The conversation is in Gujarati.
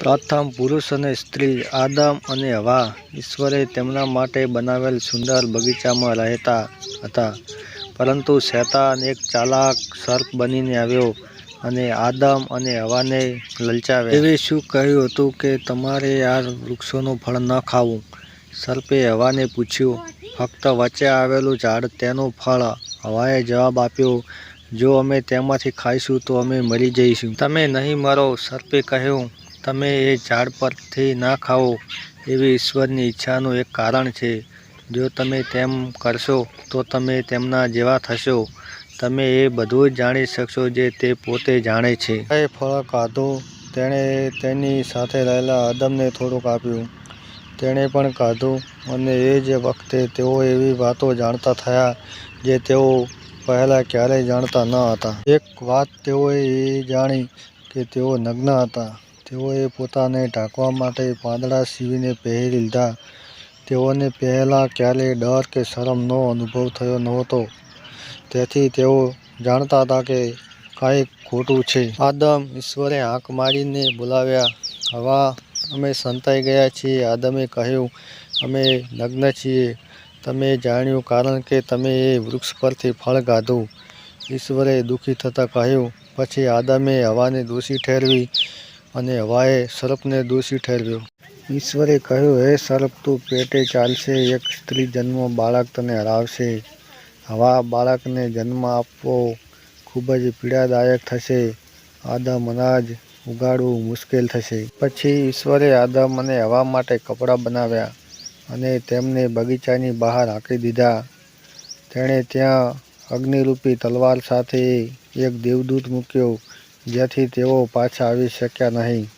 પ્રથમ પુરુષ અને સ્ત્રી આદમ અને હવા ઈશ્વરે તેમના માટે બનાવેલ સુંદર બગીચામાં રહેતા હતા, પરંતુ શૈતાન એક ચાલાક સર્પ બનીને આવ્યો અને આદમ અને હવાને લલચાવ્યા. દેવે શું કહ્યું હતું કે તમારે આ વૃક્ષનું ફળ ન ખાવું? સર્પે હવાને પૂછ્યું, ફક્ત વચ્ચે આવેલું ઝાડ, તેનું ફળ? હવાએ જવાબ આપ્યો, જો અમે તેમાંથી ખાઈશું તો અમે મરી જઈશું. તમે નહીં મરો. સર્પે કહ્યું, તમે એ ઝાડ પરથી ના ખાઓ, એવી ઈશ્વરની ઈચ્છાનું એક કારણ છે. જો તમે તેમ કરશો તો તમે તેમના જેવા થશો. તમે એ બધું જ જાણી શકશો જે તે પોતે જાણે છે. હવાએ ફળ ખાધું. તેણે તેની સાથે રહેલા આદમને થોડુંક આપ્યું. તેણે પણ ખાધું અને એ જ વખતે તેઓ એવી વાતો જાણતા થયા જે તેઓ પહેલાં ક્યારેય જાણતા ન હતા. એક વાત તેઓએ એ જાણી કે તેઓ નગ્ન હતા. તેઓએ પોતાને ઢાંકવા માટે પાંદડા સીવીને પહેરી લીધા. તેઓને પહેલાં ક્યારેય ડર કે શરમનો અનુભવ થયો નહોતો, તેથી તેઓ જાણતા હતા કે કંઈક ખોટું છે. આદમ, ઈશ્વરે હાંક મારીને બોલાવ્યા, હવા, અમે સંતાઈ ગયા છીએ. આદમે કહ્યું, અમે નગ્ન છીએ. તમે જાણ્યું કારણ કે તમે એ વૃક્ષ પરથી ફળ ખાધું. ઈશ્વરે દુઃખી થતાં કહ્યું. પછી આદમે હવાને દોષી ઠેરવી અને હવાએ સર્પને દોષી ઠેરવ્યો. ઈશ્વરે કહ્યું, હે સર્પ, તું પેટે ચાલશે. એક સ્ત્રી જન્મ બાળક તને હરાવશે. હવા, બાળકને જન્મ આપવો ખૂબ જ પીડાદાયક થશે. આદમ, અનાજ ઉગાડવું મુશ્કેલ થશે. પછી ઈશ્વરે આદમ અને હવા માટે કપડાં બનાવ્યા અને તેમને બગીચાની બહાર હાંકી દીધા. તેણે ત્યાં અગ્નિરૂપી તલવાર સાથે એક દેવદૂત મૂક્યો, જેથી તેઓ પાછા આવી શક્યા નહીં.